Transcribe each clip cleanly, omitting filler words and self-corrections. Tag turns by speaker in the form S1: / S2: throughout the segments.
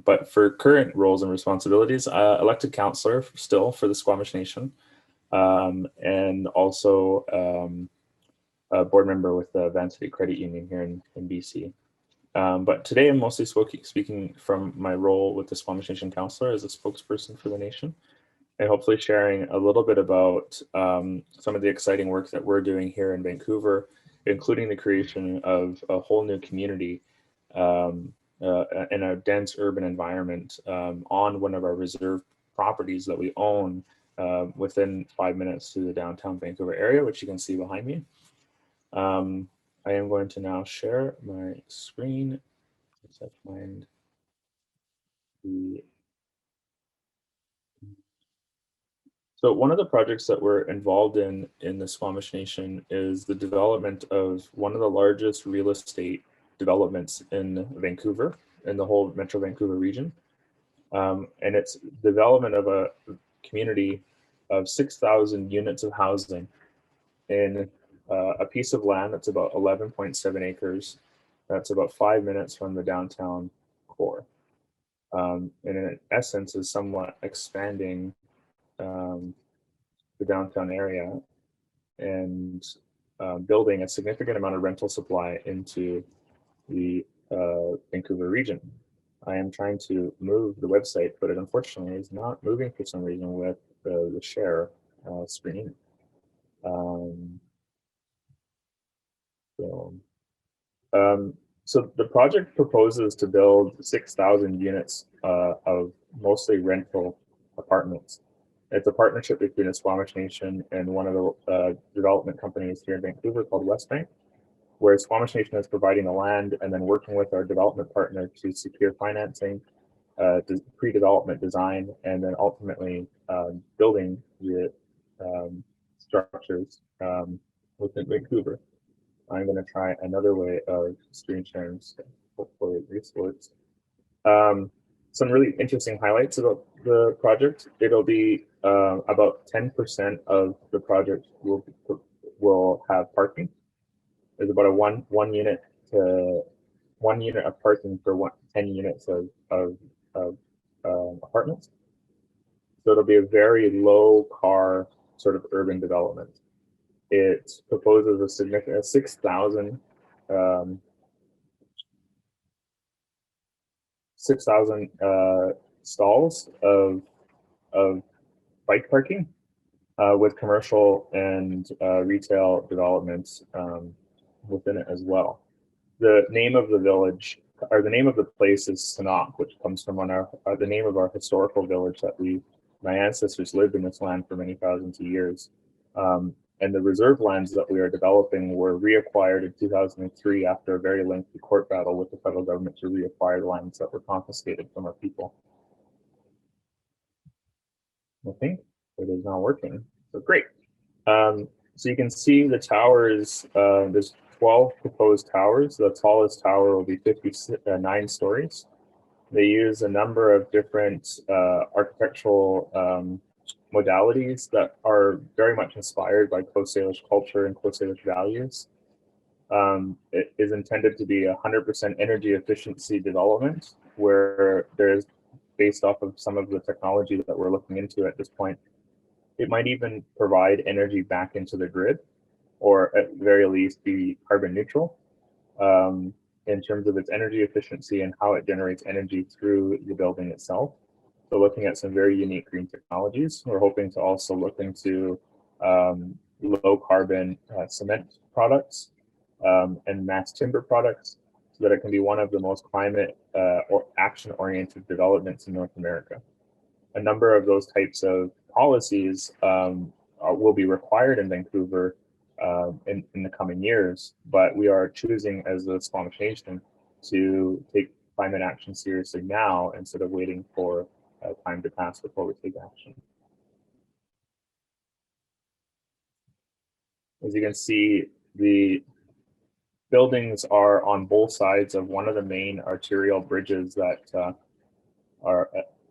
S1: But for current roles and responsibilities, elected councillor still for the Squamish Nation, and also a board member with the Vancity Credit Union here in BC. But today I'm mostly speaking from my role with the Squamish Nation Councillor as a spokesperson for the nation, and hopefully sharing a little bit about some of the exciting work that we're doing here in Vancouver, including the creation of a whole new community in a dense urban environment on one of our reserve properties that we own within 5 minutes to the downtown Vancouver area, which you can see behind me. I am going to now share my screen. Let's find the... So one of the projects that we're involved in the Squamish Nation is the development of one of the largest real estate developments in Vancouver, in the whole Metro Vancouver region. And it's development of a community of 6,000 units of housing in a piece of land that's about 11.7 acres. That's about 5 minutes from the downtown core. And in essence is somewhat expanding the downtown area and building a significant amount of rental supply into the Vancouver region. I am trying to move the website, but it unfortunately is not moving for some reason with the share screen. So the project proposes to build 6,000 units of mostly rental apartments. It's a partnership between the Squamish Nation and one of the development companies here in Vancouver called Westbank, where Squamish Nation is providing the land and then working with our development partner to secure financing, pre-development design, and then ultimately building the structures within Vancouver. I'm going to try another way of screen sharing, so hopefully this works. Some really interesting highlights about the project. It'll be about 10% of the project will have parking. There's about a one unit of parking for 10 units of apartments. So it'll be a very low car sort of urban development. It proposes a significant 6,000 stalls of bike parking with commercial and retail developments within it as well. The name of the village, or the name of the place, is Sanok, which comes from the name of our historical village that my ancestors lived in this land for many thousands of years. And the reserve lands that we are developing were reacquired in 2003 after a very lengthy court battle with the federal government to reacquire the lands that were confiscated from our people. I think it is now working, so great. So you can see the towers, there's 12 proposed towers. The tallest tower will be 59 stories. They use a number of different architectural modalities that are very much inspired by Coast Salish culture and Coast Salish values. It is intended to be 100% energy efficiency development, where there's, based off of some of the technology that we're looking into at this point, it might even provide energy back into the grid, or at the very least be carbon neutral in terms of its energy efficiency and how it generates energy through the building itself. So looking at some very unique green technologies. We're hoping to also look into low carbon cement products and mass timber products, so that it can be one of the most climate or action-oriented developments in North America. A number of those types of policies will be required in Vancouver in the coming years, but we are choosing as a Squamish Nation to take climate action seriously now instead of waiting for time to pass before we take action. As you can see, the buildings are on both sides of one of the main arterial bridges that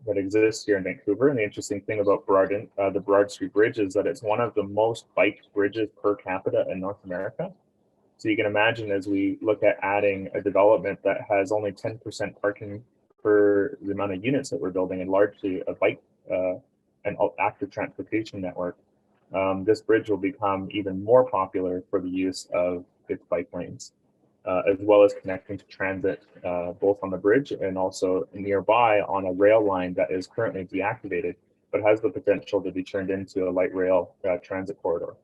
S1: exist here in Vancouver. And the interesting thing about the Broad Street Bridge is that it's one of the most biked bridges per capita in North America. So you can imagine, as we look at adding a development that has only 10% parking for the amount of units that we're building and largely a bike and active transportation network, this bridge will become even more popular for the use of its bike lanes, as well as connecting to transit both on the bridge and also nearby on a rail line that is currently deactivated, but has the potential to be turned into a light rail transit corridor.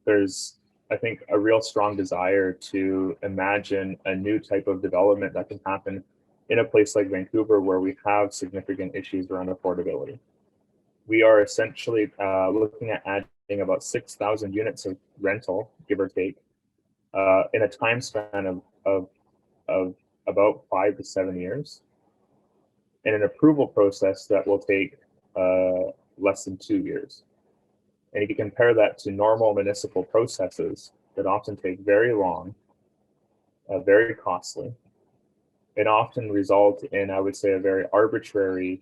S1: There's, I think, a real strong desire to imagine a new type of development that can happen in a place like Vancouver, where we have significant issues around affordability. We are essentially looking at adding about 6,000 units of rental, give or take, in a time span of about 5 to 7 years, in an approval process that will take less than 2 years. And if you compare that to normal municipal processes that often take very long, very costly, and often result in, I would say, a very arbitrary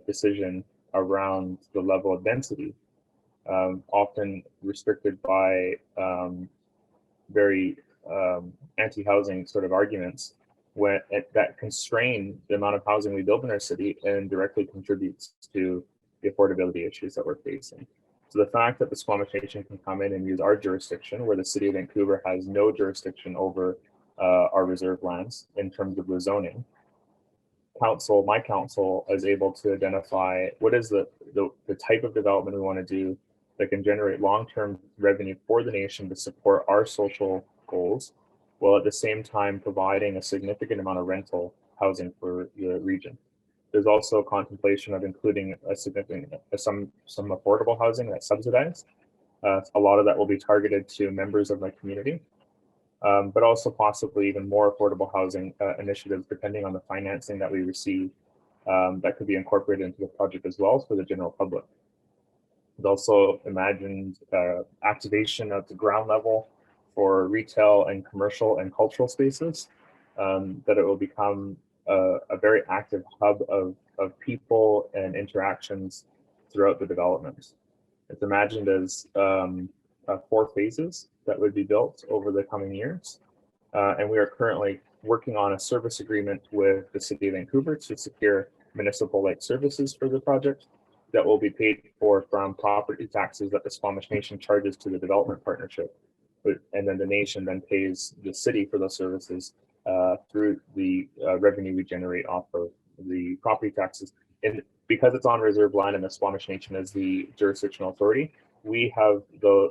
S1: decision around the level of density, often restricted by very anti-housing sort of arguments that constrain the amount of housing we build in our city and directly contributes to the affordability issues that we're facing. So the fact that the Squamish Nation can come in and use our jurisdiction, where the city of Vancouver has no jurisdiction over our reserve lands in terms of the zoning, my council is able to identify what is the type of development we want to do that can generate long-term revenue for the nation to support our social goals, while at the same time providing a significant amount of rental housing for the region. There's also contemplation of including a significant some affordable housing that's subsidized. A lot of that will be targeted to members of my community, but also possibly even more affordable housing initiatives, depending on the financing that we receive, that could be incorporated into the project as well for the general public. We've also imagined activation at the ground level for retail and commercial and cultural spaces, that it will become a very active hub of people and interactions throughout the development. It's imagined as 4 phases that would be built over the coming years. And we are currently working on a service agreement with the City of Vancouver to secure municipal-like services for the project that will be paid for from property taxes that the Squamish Nation charges to the development partnership. And then the nation then pays the city for those services through the revenue we generate off of the property taxes. And because it's on reserve land and the Squamish Nation is the jurisdictional authority, we have the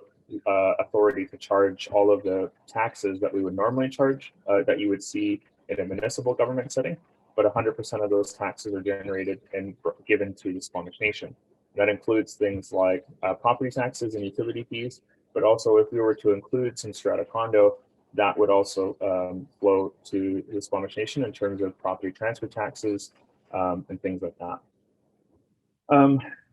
S1: authority to charge all of the taxes that we would normally charge, that you would see in a municipal government setting, but 100% of those taxes are generated and given to the Squamish Nation. That includes things like property taxes and utility fees, but also if we were to include some strata condo, that would also flow to the Squamish Nation in terms of property transfer taxes and things like that.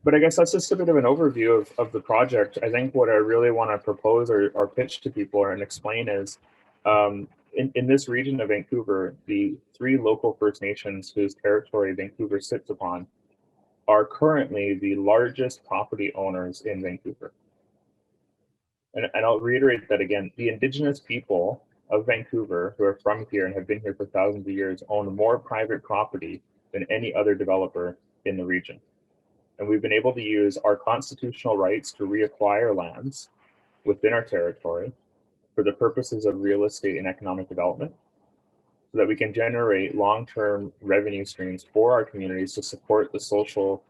S1: But I guess that's just a bit of an overview of the project. I think what I really want to propose or pitch to people and explain is, in this region of Vancouver, the 3 local First Nations whose territory Vancouver sits upon are currently the largest property owners in Vancouver. And I'll reiterate that again, the Indigenous people of Vancouver who are from here and have been here for thousands of years own more private property than any other developer in the region. And we've been able to use our constitutional rights to reacquire lands within our territory for the purposes of real estate and economic development, so that we can generate long-term revenue streams for our communities to support the social,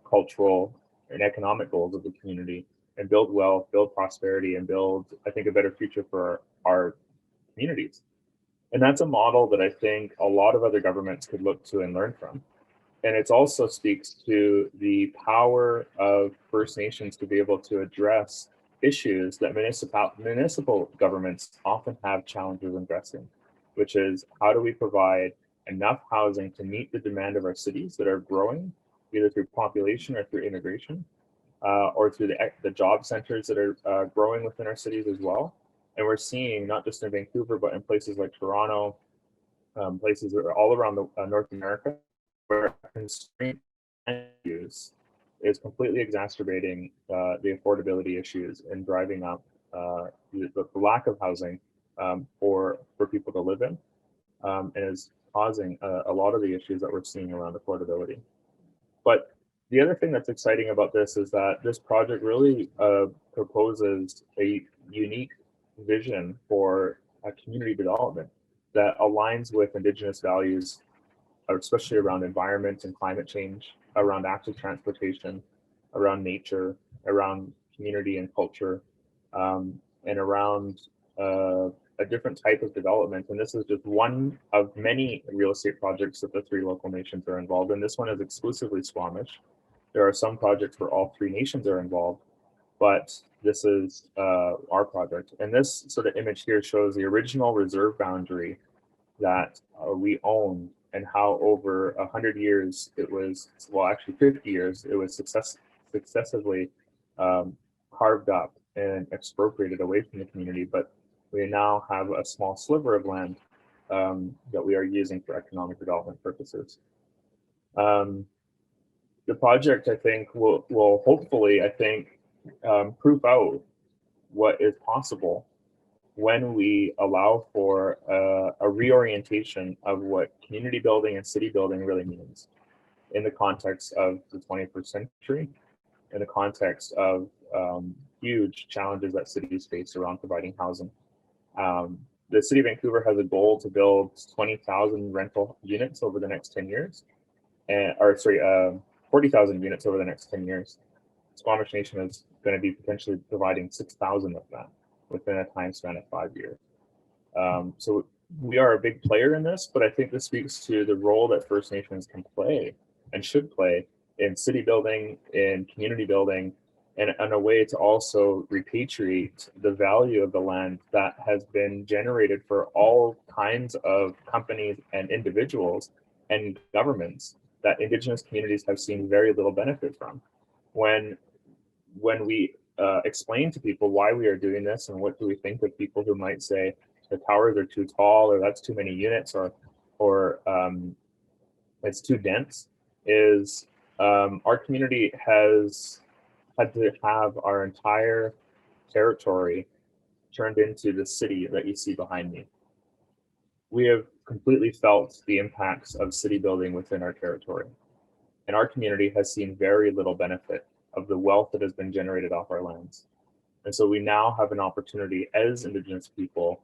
S1: cultural, and economic goals of the community, and build wealth, build prosperity, and build, I think, a better future for our communities. And that's a model that I think a lot of other governments could look to and learn from. And it also speaks to the power of First Nations to be able to address issues that municipal governments often have challenges addressing, which is how do we provide enough housing to meet the demand of our cities that are growing, either through population or through immigration, or through the job centers that are growing within our cities as well. And we're seeing, not just in Vancouver, but in places like Toronto, places that are all around North America, where constraint use is completely exacerbating the affordability issues and driving up the lack of housing for people to live in, and is causing a lot of the issues that we're seeing around affordability. But the other thing that's exciting about this is that this project really proposes a unique vision for a community development that aligns with Indigenous values, especially around environment and climate change, around active transportation, around nature, around community and culture, and around a different type of development. And this is just one of many real estate projects that the 3 local nations are involved in. This one is exclusively Squamish. There are some projects where all 3 nations are involved, but this is our project. And this sort of image here shows the original reserve boundary that we own, and how over 100 years it was, well, actually 50 years, it was successively carved up and expropriated away from the community. But we now have a small sliver of land that we are using for economic development purposes. The project, I think, will hopefully, I think, prove out what is possible when we allow for a reorientation of what community building and city building really means in the context of the 21st century, in the context of huge challenges that cities face around providing housing. The city of Vancouver has a goal to build 20,000 rental units over the next 10 years, 40,000 units over the next 10 years. Squamish Nation is going to be potentially providing 6,000 of that within a time span of 5 years. So we are a big player in this, but I think this speaks to the role that First Nations can play and should play in city building, in community building, and a way to also repatriate the value of the land that has been generated for all kinds of companies and individuals and governments that Indigenous communities have seen very little benefit from. When we explain to people why we are doing this and what do we think of people who might say the towers are too tall, or that's too many units, or it's too dense, is our community has had to have our entire territory turned into the city that you see behind me. We have completely felt the impacts of city building within our territory, and our community has seen very little benefit of the wealth that has been generated off our lands. And so we now have an opportunity as Indigenous people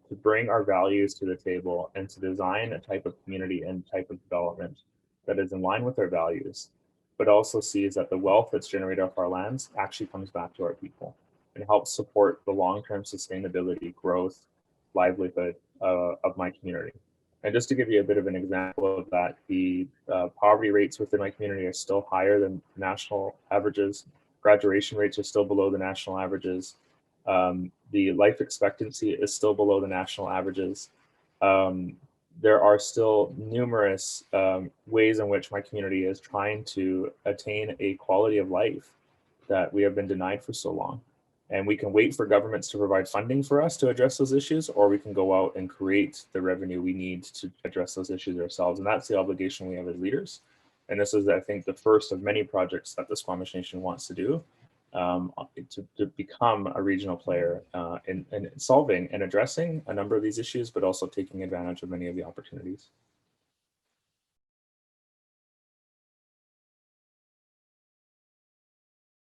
S1: to bring our values to the table and to design a type of community and type of development that is in line with our values, but also sees that the wealth that's generated off our lands actually comes back to our people and helps support the long-term sustainability, growth, livelihood of my community. And just to give you a bit of an example of that, the poverty rates within my community are still higher than national averages. Graduation rates are still below the national averages. The life expectancy is still below the national averages. There are still numerous ways in which my community is trying to attain a quality of life that we have been denied for so long. And we can wait for governments to provide funding for us to address those issues, or we can go out and create the revenue we need to address those issues ourselves. And that's the obligation we have as leaders. And this is, I think, the first of many projects that the Squamish Nation wants to do to become a regional player in solving and addressing a number of these issues, but also taking advantage of many of the opportunities.